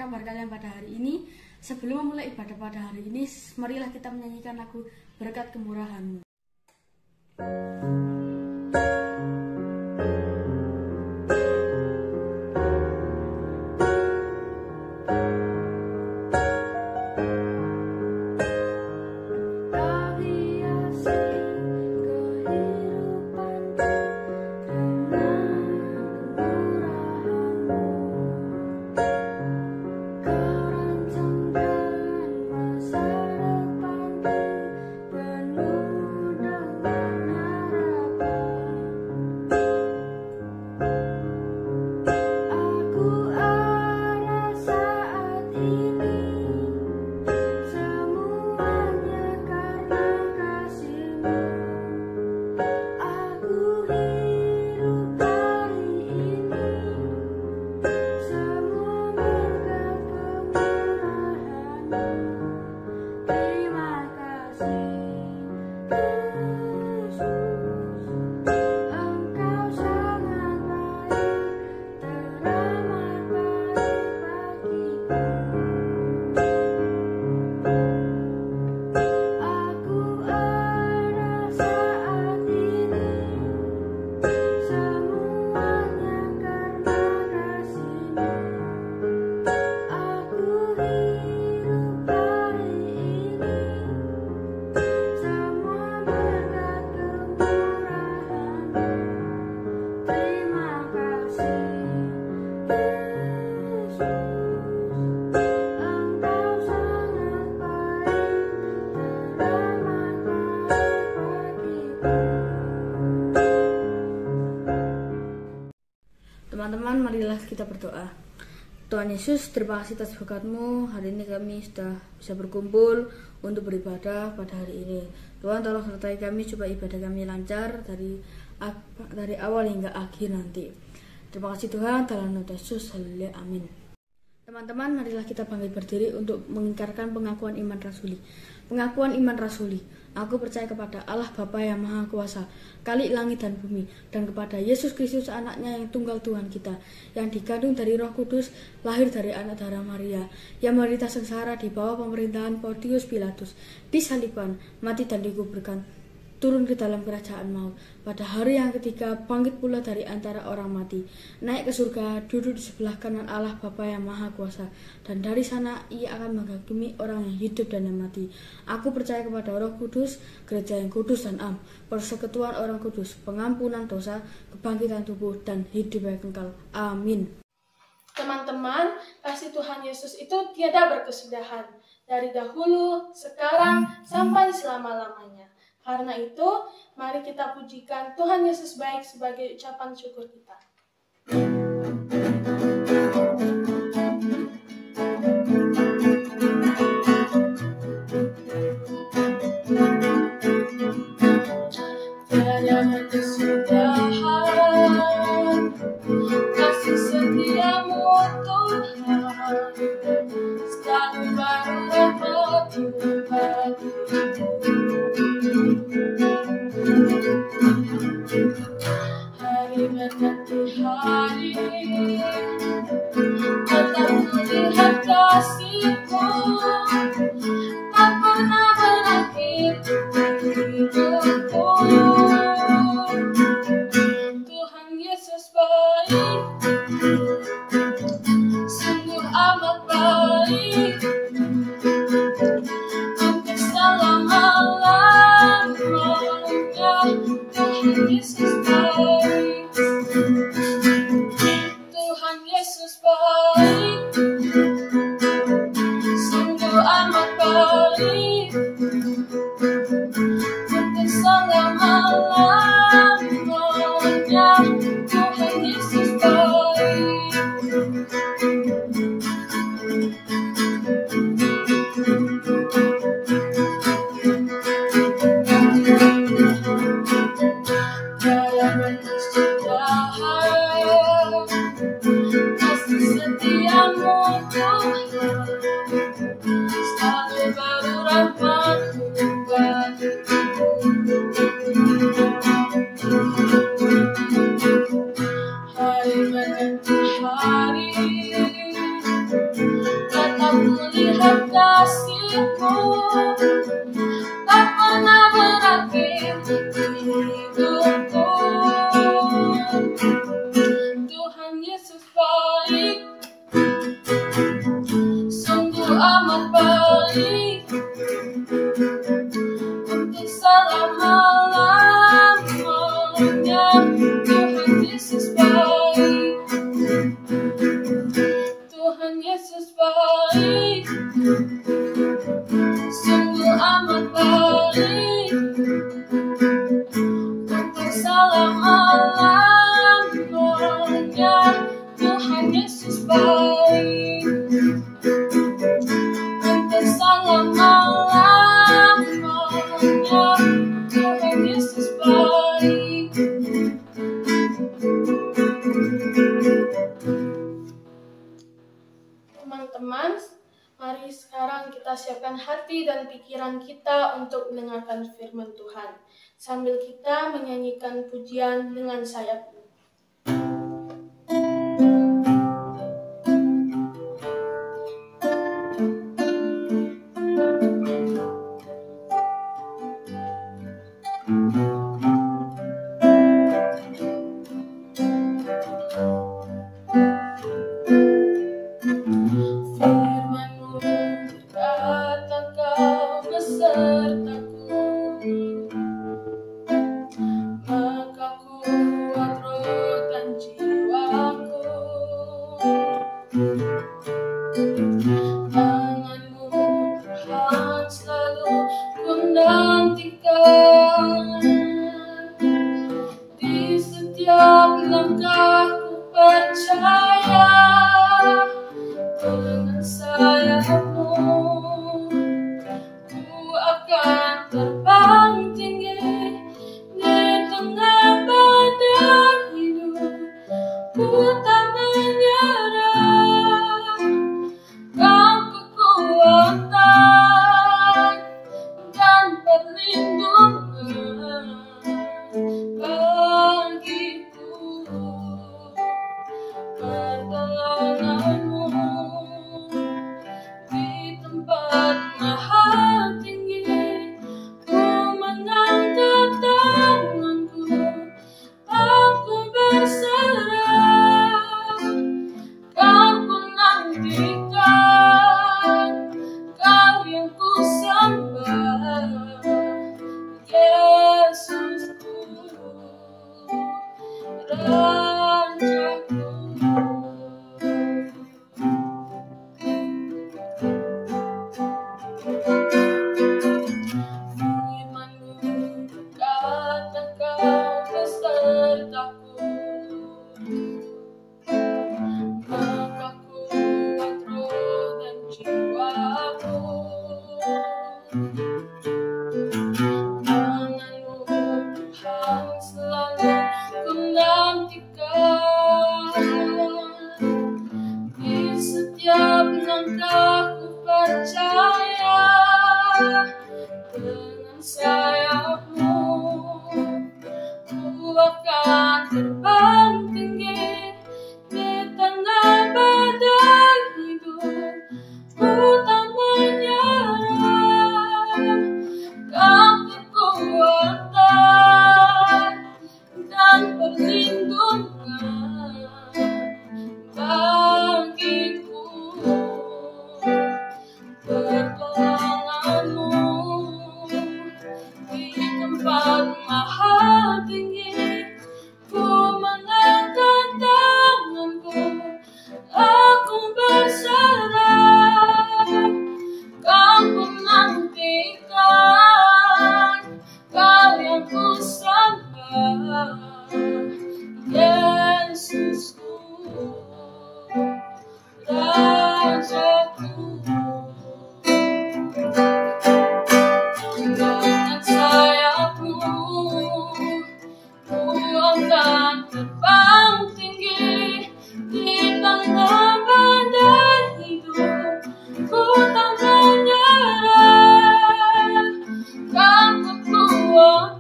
kabar kalian pada hari ini? Sebelum memulai ibadah pada hari ini, marilah kita menyanyikan lagu Berkat Kemurahan-Mu. Teman-teman, marilah kita berdoa. Tuhan Yesus, terima kasih atas berkat-Mu. Hari ini kami sudah bisa berkumpul untuk beribadah pada hari ini. Tuhan, tolong sertai kami supaya ibadah kami lancar dari awal hingga akhir nanti. Terima kasih Tuhan, dalam nama Yesus, haleluya, amin. Teman-teman, marilah kita bangkit berdiri untuk mengingkarkan pengakuan iman rasuli. Pengakuan iman rasuli. Aku percaya kepada Allah Bapa yang Maha Kuasa, Khalik langit dan bumi, dan kepada Yesus Kristus anaknya yang tunggal Tuhan kita, yang dikandung dari Roh Kudus, lahir dari anak darah Maria, yang menderita sengsara di bawah pemerintahan Pontius Pilatus, disalibkan, mati dan dikuburkan, turun ke dalam kerajaan maut. Pada hari yang ketiga bangkit pula dari antara orang mati, naik ke surga, duduk di sebelah kanan Allah Bapa yang Maha Kuasa, dan dari sana ia akan menghakimi orang yang hidup dan yang mati. Aku percaya kepada Roh Kudus, gereja yang kudus dan am, persekutuan orang kudus, pengampunan dosa, kebangkitan tubuh, dan hidup yang kekal. Amin. Teman-teman, kasih Tuhan Yesus itu tiada berkesudahan, dari dahulu, sekarang, sampai selama-lamanya. Karena itu, mari kita pujikan Tuhan Yesus baik sebagai ucapan syukur kita. Tiada berkesudahan, kasih setiamu Tuhan, selalu baru rahmat-Mu bagiku. Hari mendekati hari, mataku lihat kasih-Mu, tak pernah berakhir hidupku. Tuhan Yesus baik, sungguh amat baik, untuk selama-lamanya. Tuhan Yesus baik, Tuhan Yesus baik, sungguh amat baik, untuk selama-lamanya. Tuhan Yesus baik. Tiada berkesudahan, kasih setiamu Tuhan, selalu baru kasih-Mu tak pernah berakhir di hidupku. Tuhan Yesus baik, sungguh amat baik, untuk selama-lamanya. Tuhan Yesus baik, Tuhan Yesus baik, sungguh amat baik, untuk selama-lamanya. Tuhan Yesus baik, untuk selama-lamanya. Tuhan Yesus baik. Teman-teman, mari sekarang kita siapkan hati dan pikiran kita untuk mendengarkan firman Tuhan, sambil kita menyanyikan pujian dengan sayap-Mu. Firman-Mu berkata, Kau besertaku, maka kuat roh dan jiwaku. Tangan-Mu Tuhan selalu ku nantikan, di setiap langkahku percaya. Dengan sayap-Mu ku akan terbang tinggi di tengah badai hidup. Ku tak menyerah, Kau kekuatan dan perlindungan bagiku. Pertolongan-Mu di tempat maha tinggi, ku mengangkat tanganku, aku berserah. Kau ku nantikan, Kau yang ku sembah, Yesusku, Rajaku. Firman-Mu berkata, Kau besertaku, maka kuat roh dan jiwaku. Tangan-Mu Tuhan selalu ku nantikan, di setiap langkahku percaya. Dengan sayap-Mu ku akan terbang tinggi di tengah badai hidup. Ku tak menyerah, Kau kekuatan dan perlindungan bagiku. Pertolongan-Mu di tempat maha tinggi, ku mengangkat tanganku, aku berserah. Kau ku nantikan, Kau yang ku sembah, Yesusku, Rajaku. Dengan sayap-Mu ku akan terbang tinggi di tengah badai hidup. Ku tak menyerah, Kau kekuatan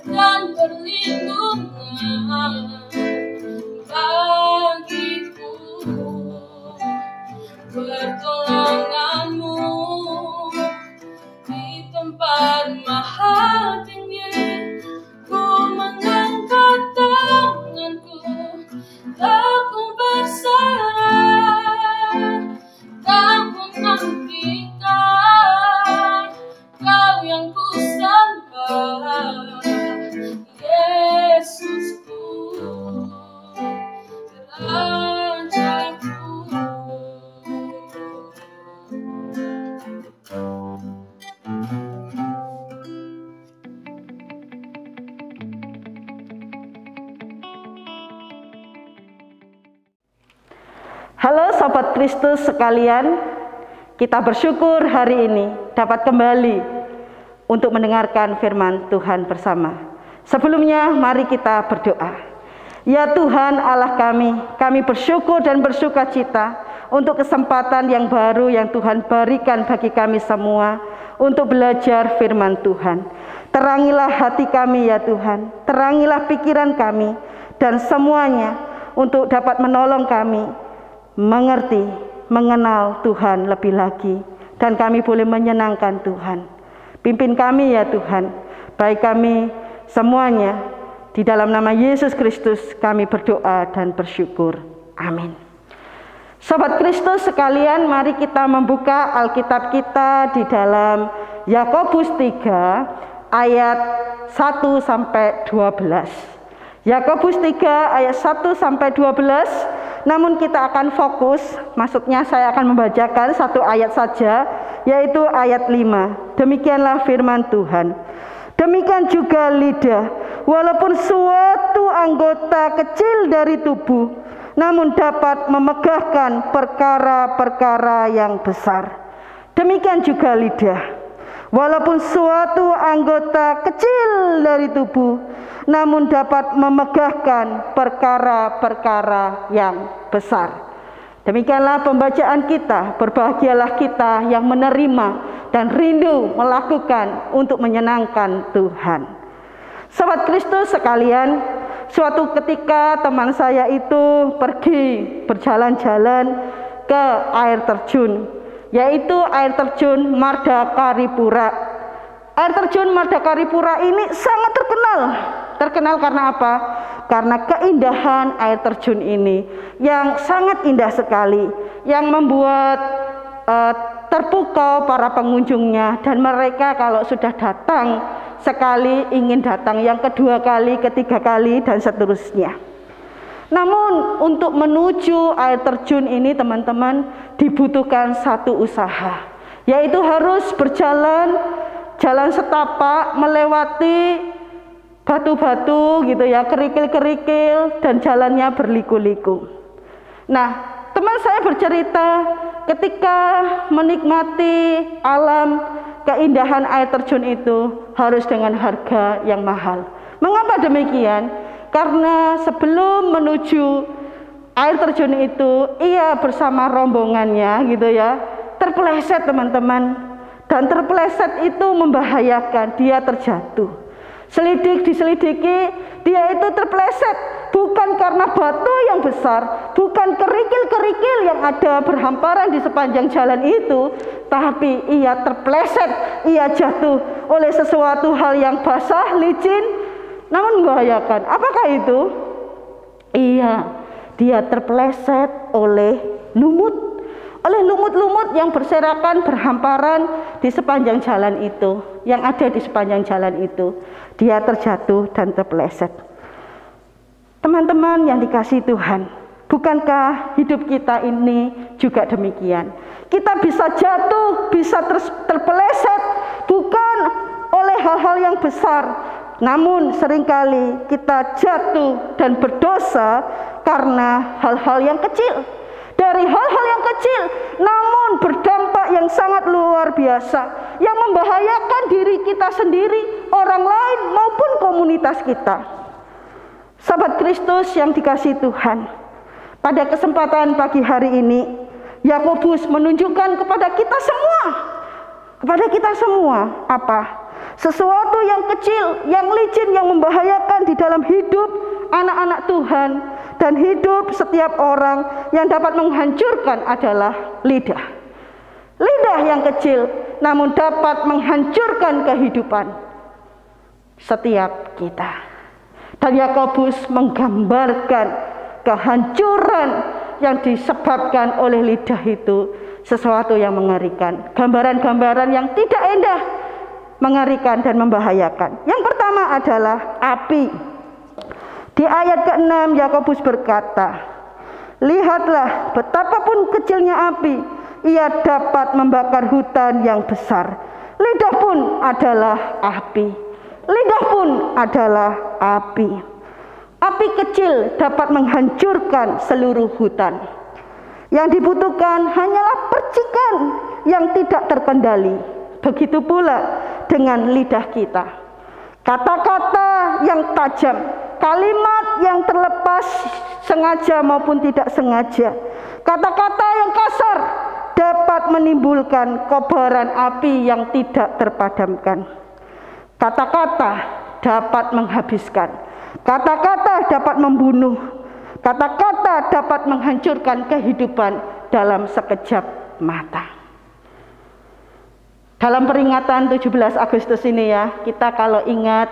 dan perlindungan bagiku. pertolonganmu di tempat maha tinggi. Ku mengangkat tanganku, aku berserah, tak ku nantikan Kau yang ku sembah, Yesusku, Rajaku. Halo Sobat Kristus sekalian, kita bersyukur hari ini dapat kembali untuk mendengarkan firman Tuhan bersama. Sebelumnya mari kita berdoa. Ya Tuhan Allah kami bersyukur dan bersukacita untuk kesempatan yang baru yang Tuhan berikan bagi kami semua untuk belajar firman Tuhan. Terangilah hati kami ya Tuhan, terangilah pikiran kami dan semuanya untuk dapat menolong kami mengerti, mengenal Tuhan lebih lagi, dan kami boleh menyenangkan Tuhan. Pimpin kami ya Tuhan, baik kami semuanya, di dalam nama Yesus Kristus kami berdoa dan bersyukur. Amin. Sobat Kristus sekalian, mari kita membuka Alkitab kita di dalam Yakobus 3 ayat 1 sampai 12. Yakobus 3 ayat 1 sampai 12. Namun kita akan fokus, maksudnya saya akan membacakan satu ayat saja, yaitu ayat 5. Demikianlah firman Tuhan. Demikian juga lidah, walaupun suatu anggota kecil dari tubuh, namun dapat memegahkan perkara-perkara yang besar. Demikian juga lidah, walaupun suatu anggota kecil dari tubuh, namun dapat memegahkan perkara-perkara yang besar. Demikianlah pembacaan kita. Berbahagialah kita yang menerima dan rindu melakukan untuk menyenangkan Tuhan. Sobat Kristus sekalian, suatu ketika teman saya itu pergi berjalan-jalan ke air terjun, yaitu air terjun Mardakaripura. Air terjun Mardakaripura ini sangat terkenal. Terkenal karena apa? Karena keindahan air terjun ini yang sangat indah sekali, yang membuat terpukau para pengunjungnya, dan mereka kalau sudah datang sekali ingin datang yang kedua kali, ketiga kali, dan seterusnya. Namun untuk menuju air terjun ini teman-teman dibutuhkan satu usaha, yaitu harus berjalan jalan setapak melewati batu-batu gitu ya, kerikil-kerikil, dan jalannya berliku-liku. Nah, teman saya bercerita ketika menikmati alam keindahan air terjun itu harus dengan harga yang mahal. Mengapa demikian? Karena sebelum menuju air terjun itu ia bersama rombongannya gitu ya, terpeleset teman-teman. Dan terpeleset itu membahayakan, dia terjatuh. Diselidiki, dia itu terpeleset bukan karena batu yang besar, bukan kerikil-kerikil yang ada berhamparan di sepanjang jalan itu, tapi ia terpeleset, ia jatuh oleh sesuatu hal yang basah, licin, namun membahayakan. Apakah itu? Iya, dia terpeleset oleh lumut-lumut yang berserakan, berhamparan di sepanjang jalan itu, yang ada di sepanjang jalan itu. Dia terjatuh dan terpeleset. Teman-teman yang dikasihi Tuhan, bukankah hidup kita ini juga demikian? Kita bisa jatuh, bisa terpeleset bukan oleh hal-hal yang besar, namun seringkali kita jatuh dan berdosa karena hal-hal yang kecil. Dari hal-hal yang kecil namun berdampak yang sangat luar biasa, yang membahayakan diri kita sendiri, orang lain maupun komunitas kita. Sahabat Kristus yang dikasihi Tuhan, pada kesempatan pagi hari ini Yakobus menunjukkan kepada kita semua apa? Sesuatu yang kecil, yang licin, yang membahayakan di dalam hidup anak-anak Tuhan dan hidup setiap orang yang dapat menghancurkan adalah lidah. lidah yang kecil namun dapat menghancurkan kehidupan setiap kita. Dan Yakobus menggambarkan kehancuran yang disebabkan oleh lidah itu sesuatu yang mengerikan. Gambaran-gambaran yang tidak indah, mengerikan dan membahayakan. Yang pertama adalah api. Di ayat ke-6 Yakobus berkata, lihatlah betapapun kecilnya api, ia dapat membakar hutan yang besar. Lidah pun adalah api. Lidah pun adalah api. Api kecil dapat menghancurkan seluruh hutan. Yang dibutuhkan hanyalah percikan yang tidak terkendali. Begitu pula dengan lidah kita. Kata-kata yang tajam, kalimat yang terlepas sengaja maupun tidak sengaja, kata-kata yang kasar dapat menimbulkan kobaran api yang tidak terpadamkan. Kata-kata dapat menghabiskan, kata-kata dapat membunuh, kata-kata dapat menghancurkan kehidupan dalam sekejap mata. Dalam peringatan 17 Agustus ini ya, kita kalau ingat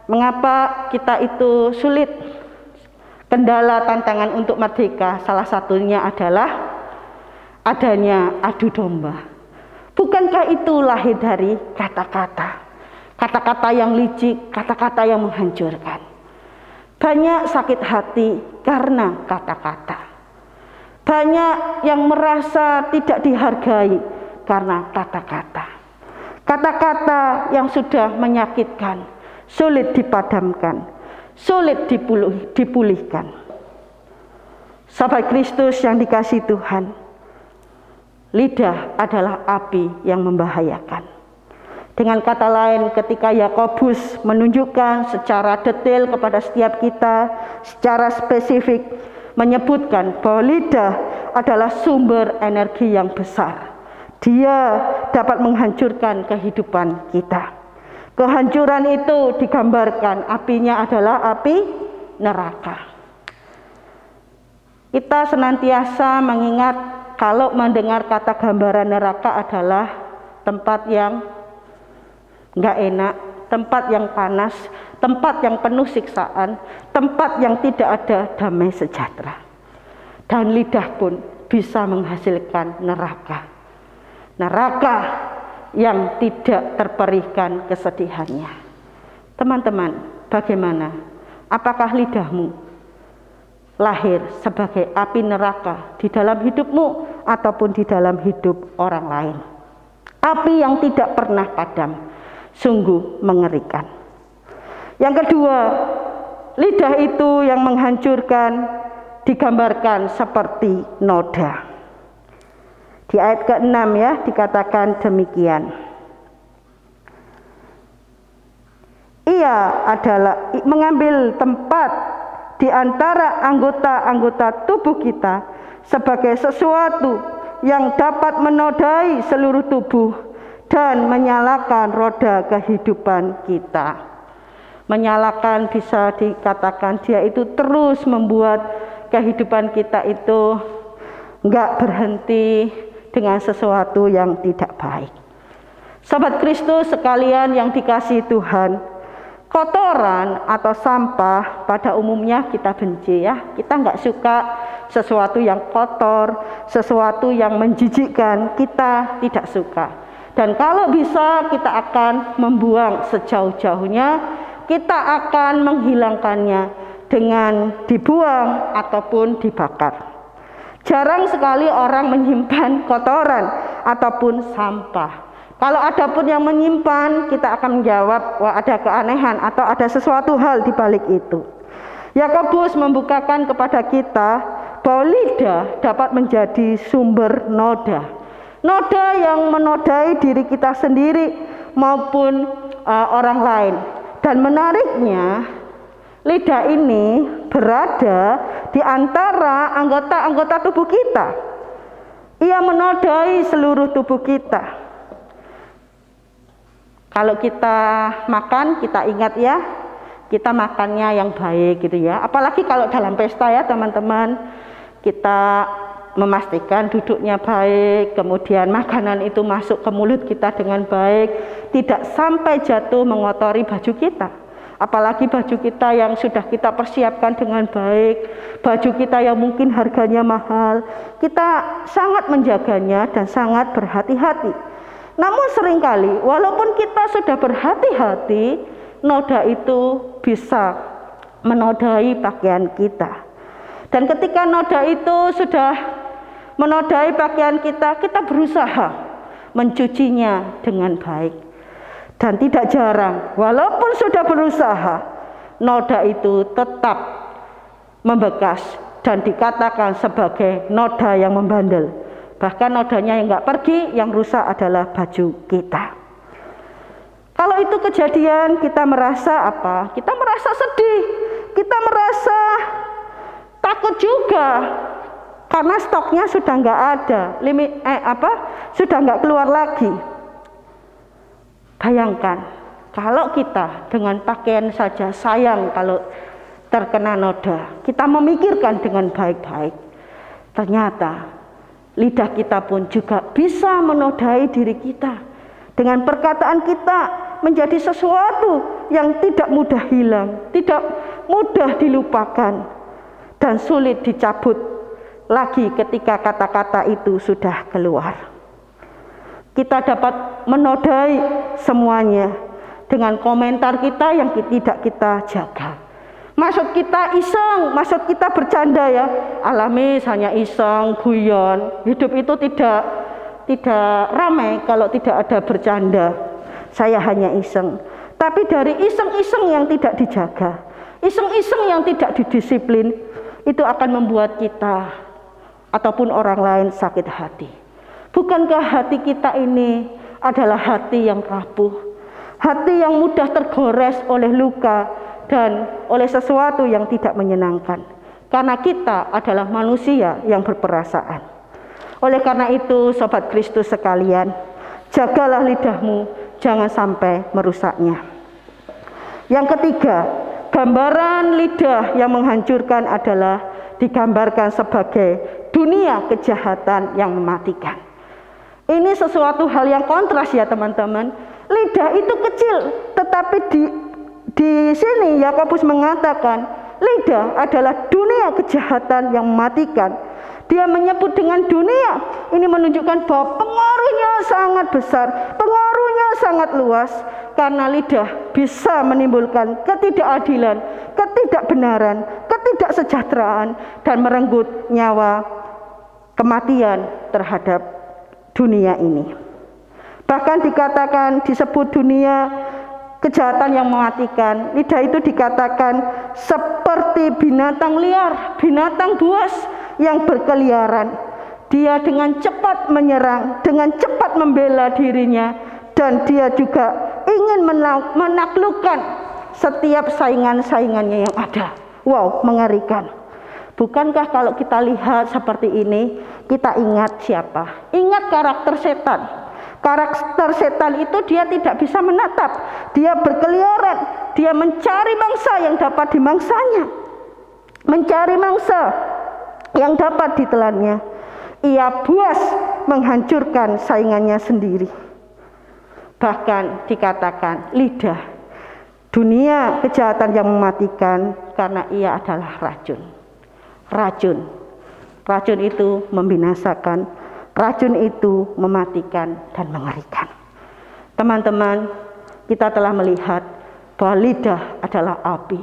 mengapa kita itu sulit, kendala tantangan untuk merdeka, salah satunya adalah adanya adu domba. Bukankah itu lahir dari kata-kata? Kata-kata yang licik, kata-kata yang menghancurkan. Banyak sakit hati karena kata-kata. Banyak yang merasa tidak dihargai karena kata-kata. Kata-kata yang sudah menyakitkan, sulit dipadamkan, sulit dipulihkan. Sahabat Kristus yang dikasihi Tuhan, lidah adalah api yang membahayakan. Dengan kata lain, ketika Yakobus menunjukkan secara detail kepada setiap kita, secara spesifik, menyebutkan bahwa lidah adalah sumber energi yang besar. Dia dapat menghancurkan kehidupan kita. Kehancuran itu digambarkan, apinya adalah api neraka. Kita senantiasa mengingat kalau mendengar kata gambaran neraka adalah tempat yang nggak enak, tempat yang panas, tempat yang penuh siksaan, tempat yang tidak ada damai sejahtera. Dan lidah pun bisa menghasilkan neraka. Neraka yang tidak terperihkan kesedihannya. Teman-teman, bagaimana? Apakah lidahmu lahir sebagai api neraka di dalam hidupmu ataupun di dalam hidup orang lain? Api yang tidak pernah padam. Sungguh mengerikan. Yang kedua, lidah itu yang menghancurkan digambarkan seperti noda. Di ayat ke-6 ya dikatakan demikian. Ia adalah mengambil tempat di antara anggota-anggota tubuh kita sebagai sesuatu yang dapat menodai seluruh tubuh dan menyalakan roda kehidupan kita. Menyalakan bisa dikatakan dia itu terus membuat kehidupan kita itu enggak berhenti dengan sesuatu yang tidak baik. Sahabat Kristus sekalian yang dikasihi Tuhan, kotoran atau sampah pada umumnya kita benci ya. Kita enggak suka sesuatu yang kotor, sesuatu yang menjijikkan, kita tidak suka. Dan kalau bisa kita akan membuang sejauh-jauhnya, kita akan menghilangkannya dengan dibuang ataupun dibakar. Jarang sekali orang menyimpan kotoran ataupun sampah. Kalau ada pun yang menyimpan, kita akan menjawab, wah ada keanehan atau ada sesuatu hal di balik itu. Yakobus membukakan kepada kita bahwa lidah dapat menjadi sumber noda. Noda yang menodai diri kita sendiri maupun orang lain. Dan menariknya, lidah ini berada di antara anggota-anggota tubuh kita. Ia menodai seluruh tubuh kita. Kalau kita makan, kita ingat ya, kita makannya yang baik gitu ya. Apalagi kalau dalam pesta ya teman-teman, kita memastikan duduknya baik, kemudian makanan itu masuk ke mulut kita dengan baik, tidak sampai jatuh mengotori baju kita. Apalagi baju kita yang sudah kita persiapkan dengan baik, baju kita yang mungkin harganya mahal, kita sangat menjaganya dan sangat berhati-hati. Namun seringkali walaupun kita sudah berhati-hati, noda itu bisa menodai pakaian kita. Dan ketika noda itu sudah menodai pakaian kita, kita berusaha mencucinya dengan baik. Dan tidak jarang, walaupun sudah berusaha, noda itu tetap membekas dan dikatakan sebagai noda yang membandel. Bahkan nodanya yang nggak pergi, yang rusak adalah baju kita. Kalau itu kejadian, kita merasa apa? Kita merasa sedih, kita merasa takut juga. Karena stoknya sudah nggak ada, sudah nggak keluar lagi. Bayangkan, kalau kita dengan pakaian saja sayang kalau terkena noda, kita memikirkan dengan baik-baik. Ternyata lidah kita pun juga bisa menodai diri kita. Dengan perkataan kita menjadi sesuatu yang tidak mudah hilang, tidak mudah dilupakan, dan sulit dicabut lagi ketika kata-kata itu sudah keluar. Kita dapat menodai semuanya dengan komentar kita yang tidak kita jaga. Maksud kita iseng, maksud kita bercanda ya. Alamis hanya iseng, guyon. Hidup itu tidak ramai kalau tidak ada bercanda. Saya hanya iseng. Tapi dari iseng-iseng yang tidak dijaga, iseng-iseng yang tidak didisiplin, itu akan membuat kita ataupun orang lain sakit hati. Bukankah hati kita ini adalah hati yang rapuh, hati yang mudah tergores oleh luka dan oleh sesuatu yang tidak menyenangkan? Karena kita adalah manusia yang berperasaan. Oleh karena itu, Sobat Kristus sekalian, jagalah lidahmu, jangan sampai merusaknya. Yang ketiga, gambaran lidah yang menghancurkan adalah digambarkan sebagai dunia kejahatan yang mematikan. Ini sesuatu hal yang kontras ya teman-teman. Lidah itu kecil, tetapi di sini Yakobus mengatakan lidah adalah dunia kejahatan yang mematikan. Dia menyebut dengan dunia, ini menunjukkan bahwa pengaruhnya sangat besar, pengaruhnya sangat luas, karena lidah bisa menimbulkan ketidakadilan, ketidakbenaran, ketidaksejahteraan, dan merenggut nyawa, kematian terhadap dunia ini. Bahkan disebut dunia kejahatan yang mematikan. Lidah itu dikatakan seperti binatang liar, binatang buas yang berkeliaran. Dia dengan cepat menyerang, dengan cepat membela dirinya, dan dia juga ingin menaklukkan setiap saingan-saingannya yang ada. Wow, mengerikan. Bukankah kalau kita lihat seperti ini, kita ingat siapa? Ingat karakter setan. Karakter setan itu dia tidak bisa menatap. Dia berkeliaran, dia mencari mangsa yang dapat dimangsanya, mencari mangsa yang dapat ditelannya. Ia buas menghancurkan saingannya sendiri. Bahkan dikatakan lidah dunia kejahatan yang mematikan, karena ia adalah racun. Racun itu membinasakan, racun itu mematikan dan mengerikan. Teman-teman, kita telah melihat bahwa lidah adalah api,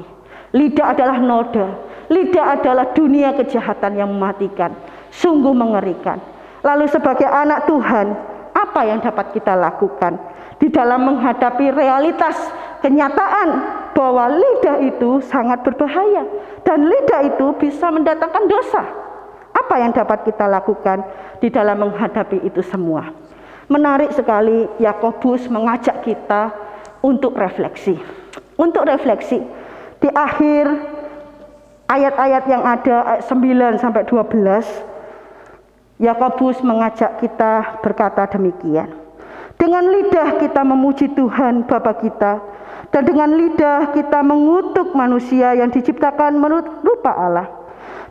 lidah adalah noda, lidah adalah dunia kejahatan yang mematikan. Sungguh mengerikan. Lalu sebagai anak Tuhan, apa yang dapat kita lakukan di dalam menghadapi realitas kenyataan bahwa lidah itu sangat berbahaya dan lidah itu bisa mendatangkan dosa? Apa yang dapat kita lakukan di dalam menghadapi itu semua? Menarik sekali, Yakobus mengajak kita untuk refleksi. Untuk refleksi di akhir ayat-ayat yang ada, ayat 9 sampai 12, Yakobus mengajak kita berkata demikian. Dengan lidah kita memuji Tuhan Bapa kita, dan dengan lidah kita mengutuk manusia yang diciptakan menurut rupa Allah.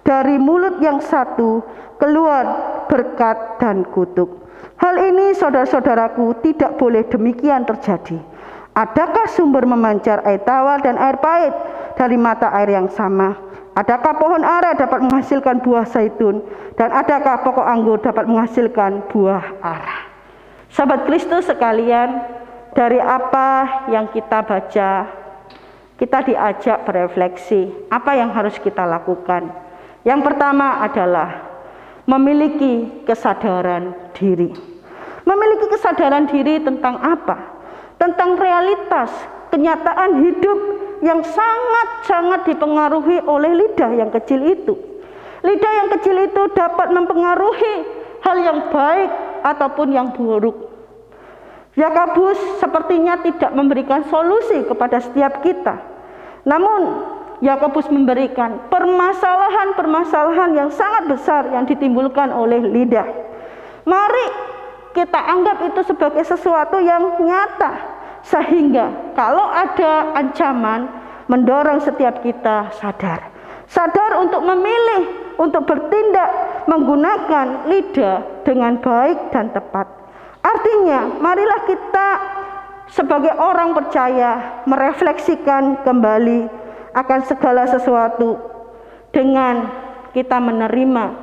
Dari mulut yang satu keluar berkat dan kutuk. Hal ini saudara-saudaraku tidak boleh demikian terjadi. Adakah sumber memancar air tawar dan air pahit dari mata air yang sama? Adakah pohon ara dapat menghasilkan buah zaitun? Dan adakah pokok anggur dapat menghasilkan buah ara? Sahabat Kristus sekalian, dari apa yang kita baca, kita diajak berefleksi apa yang harus kita lakukan. Yang pertama adalah memiliki kesadaran diri. Memiliki kesadaran diri tentang apa? Tentang realitas, kenyataan hidup yang sangat-sangat dipengaruhi oleh lidah yang kecil itu. Lidah yang kecil itu dapat mempengaruhi hal yang baik ataupun yang buruk. Yakobus sepertinya tidak memberikan solusi kepada setiap kita. Namun Yakobus memberikan permasalahan-permasalahan yang sangat besar yang ditimbulkan oleh lidah. Mari kita anggap itu sebagai sesuatu yang nyata, sehingga kalau ada ancaman mendorong setiap kita sadar untuk memilih, untuk bertindak menggunakan lidah dengan baik dan tepat. Artinya marilah kita sebagai orang percaya merefleksikan kembali akan segala sesuatu dengan kita menerima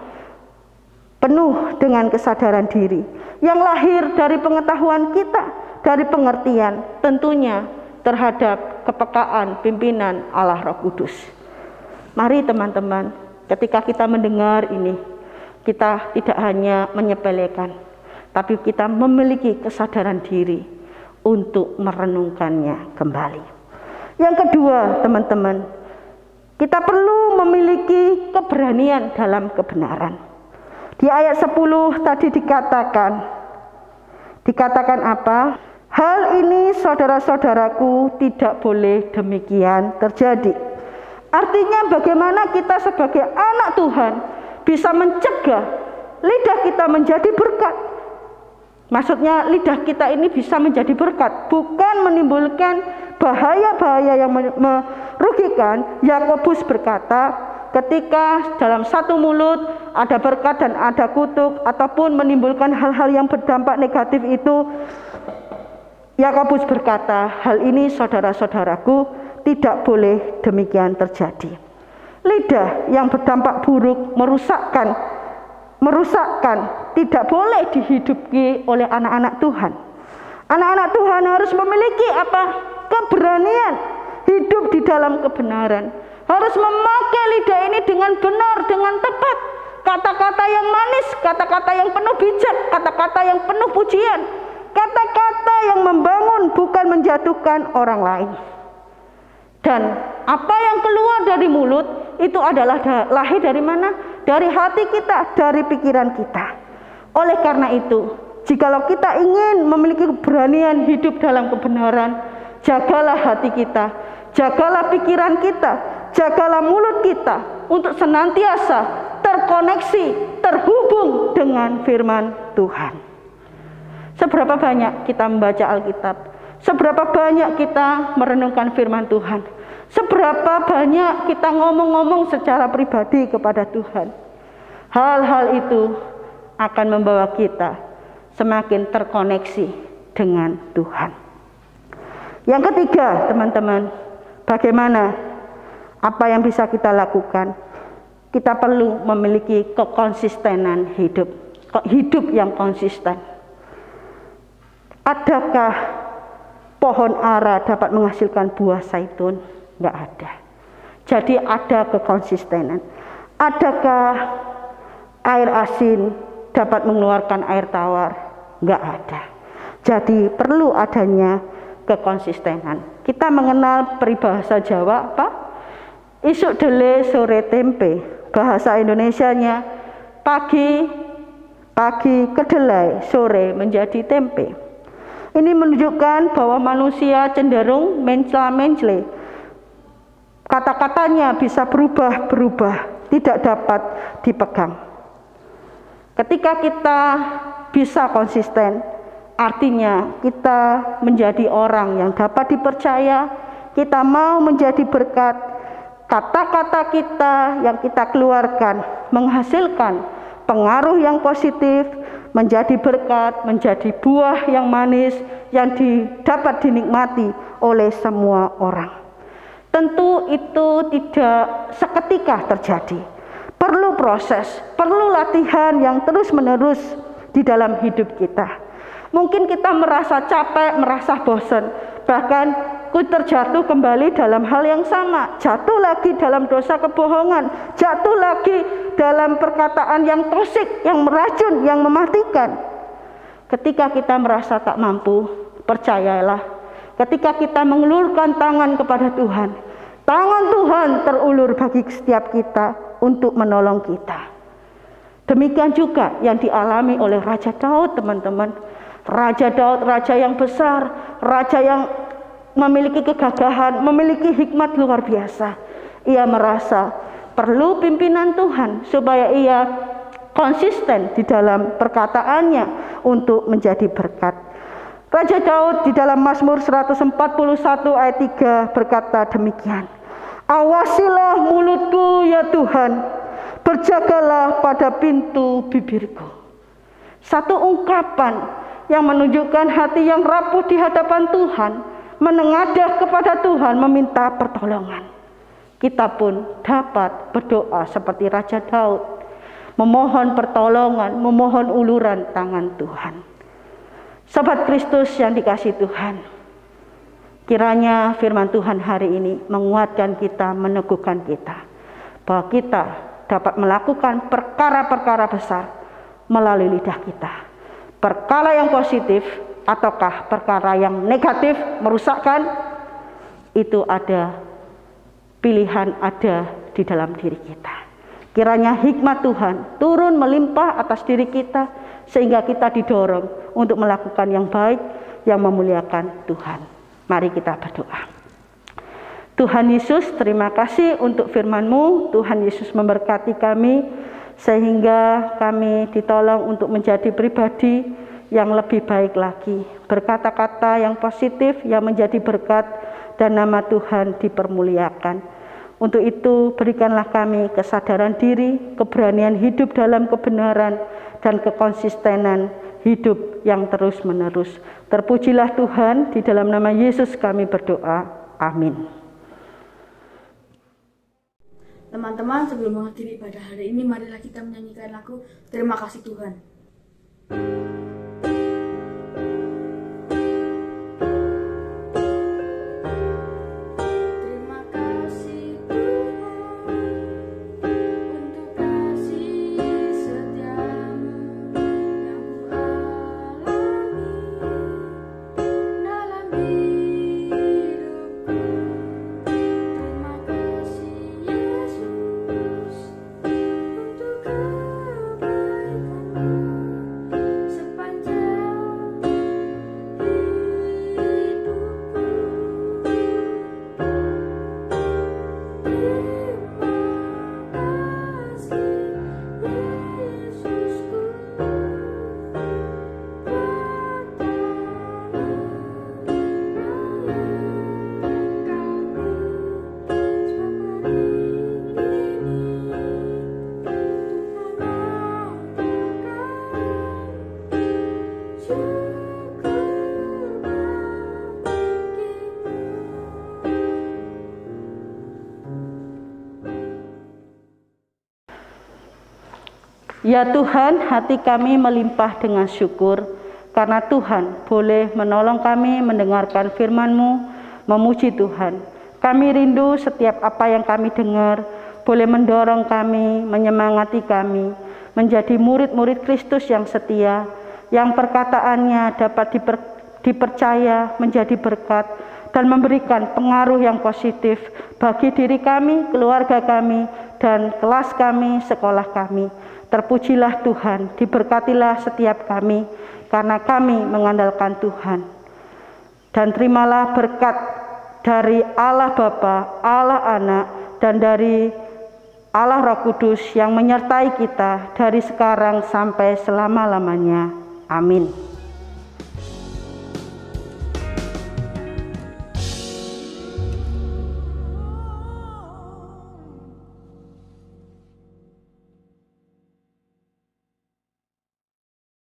penuh dengan kesadaran diri yang lahir dari pengetahuan kita, dari pengertian tentunya terhadap kepekaan pimpinan Allah Roh Kudus. Mari teman-teman, ketika kita mendengar ini, kita tidak hanya menyepelekan, tapi kita memiliki kesadaran diri untuk merenungkannya kembali. Yang kedua, teman-teman, kita perlu memiliki keberanian dalam kebenaran. Di ayat 10 tadi dikatakan apa? Hal ini saudara-saudaraku tidak boleh demikian terjadi. Artinya bagaimana kita sebagai anak Tuhan bisa mencegah lidah kita menjadi berkat. Maksudnya lidah kita ini bisa menjadi berkat, bukan menimbulkan bahaya-bahaya yang merugikan. Yakobus berkata, ketika dalam satu mulut ada berkat dan ada kutuk, ataupun menimbulkan hal-hal yang berdampak negatif itu, Yakobus berkata, hal ini saudara-saudaraku tidak boleh demikian terjadi. Lidah yang berdampak buruk, merusakkan, tidak boleh dihidupi oleh anak-anak Tuhan. Anak-anak Tuhan harus memiliki apa? Keberanian hidup di dalam kebenaran. Harus memakai lidah ini dengan benar, dengan tepat. Kata-kata yang manis, kata-kata yang penuh bijak, kata-kata yang penuh pujian, kata-kata yang membangun, bukan menjatuhkan orang lain. Dan apa yang keluar dari mulut itu adalah lahir dari mana? Dari hati kita, dari pikiran kita. Oleh karena itu, jikalau kita ingin memiliki keberanian hidup dalam kebenaran, jagalah hati kita, jagalah pikiran kita, jagalah mulut kita untuk senantiasa terkoneksi, terhubung dengan firman Tuhan. Seberapa banyak kita membaca Alkitab, seberapa banyak kita merenungkan firman Tuhan, seberapa banyak kita ngomong-ngomong secara pribadi kepada Tuhan. Hal-hal itu akan membawa kita semakin terkoneksi dengan Tuhan. Yang ketiga, teman-teman, bagaimana? Apa yang bisa kita lakukan? Kita perlu memiliki kekonsistenan hidup yang konsisten. Adakah pohon ara dapat menghasilkan buah zaitun? Enggak ada. Jadi ada kekonsistenan. Adakah air asin dapat mengeluarkan air tawar? Enggak ada. Jadi perlu adanya kekonsistenan. Kita mengenal peribahasa Jawa apa? Isuk dele sore tempe. Bahasa Indonesianya pagi kedelai, sore menjadi tempe. Ini menunjukkan bahwa manusia cenderung mencela-mencele. Kata-katanya bisa berubah-berubah, tidak dapat dipegang. Ketika kita bisa konsisten, artinya kita menjadi orang yang dapat dipercaya, kita mau menjadi berkat, kata-kata kita yang kita keluarkan menghasilkan pengaruh yang positif, menjadi berkat, menjadi buah yang manis yang dapat dinikmati oleh semua orang. Tentu itu tidak seketika terjadi. Perlu proses, perlu latihan yang terus-menerus di dalam hidup kita. Mungkin kita merasa capek, merasa bosan, bahkan terjatuh kembali dalam hal yang sama, jatuh lagi dalam dosa kebohongan, jatuh lagi dalam perkataan yang tosik, yang meracun, yang mematikan. Ketika kita merasa tak mampu, percayalah, ketika kita mengulurkan tangan kepada Tuhan, tangan Tuhan terulur bagi setiap kita untuk menolong kita. Demikian juga yang dialami oleh Raja Daud, teman-teman. Raja Daud, raja yang besar, raja yang memiliki kegagahan, memiliki hikmat luar biasa. Ia merasa perlu pimpinan Tuhan supaya ia konsisten di dalam perkataannya untuk menjadi berkat. Raja Daud di dalam Mazmur 141 ayat 3 berkata demikian, "Awasilah mulutku ya Tuhan, berjagalah pada pintu bibirku." Satu ungkapan yang menunjukkan hati yang rapuh di hadapan Tuhan, menengadah kepada Tuhan, meminta pertolongan. Kita pun dapat berdoa seperti Raja Daud, memohon pertolongan, memohon uluran tangan Tuhan. Sobat Kristus yang dikasihi Tuhan, kiranya firman Tuhan hari ini menguatkan kita, meneguhkan kita, bahwa kita dapat melakukan perkara-perkara besar melalui lidah kita. Perkara yang positif ataukah perkara yang negatif, merusakkan, itu ada pilihan, ada di dalam diri kita. Kiranya hikmat Tuhan turun melimpah atas diri kita, sehingga kita didorong untuk melakukan yang baik, yang memuliakan Tuhan. Mari kita berdoa. Tuhan Yesus, terima kasih untuk firman-Mu. Tuhan Yesus memberkati kami, sehingga kami ditolong untuk menjadi pribadi yang lebih baik lagi, berkata-kata yang positif yang menjadi berkat, dan nama Tuhan dipermuliakan. Untuk itu berikanlah kami kesadaran diri, keberanian hidup dalam kebenaran, dan kekonsistenan hidup yang terus-menerus. Terpujilah Tuhan, di dalam nama Yesus kami berdoa. Amin. Teman-teman, sebelum mengakhiri ibadah hari ini, marilah kita menyanyikan lagu Terima Kasih Tuhan. Ya Tuhan, hati kami melimpah dengan syukur karena Tuhan boleh menolong kami mendengarkan firman-Mu, memuji Tuhan. Kami rindu setiap apa yang kami dengar boleh mendorong kami, menyemangati kami, menjadi murid-murid Kristus yang setia, yang perkataannya dapat dipercaya menjadi berkat dan memberikan pengaruh yang positif bagi diri kami, keluarga kami, dan kelas kami, sekolah kami. Terpujilah Tuhan, diberkatilah setiap kami, karena kami mengandalkan Tuhan. Dan terimalah berkat dari Allah Bapa, Allah Anak, dan dari Allah Roh Kudus yang menyertai kita dari sekarang sampai selama-lamanya. Amin.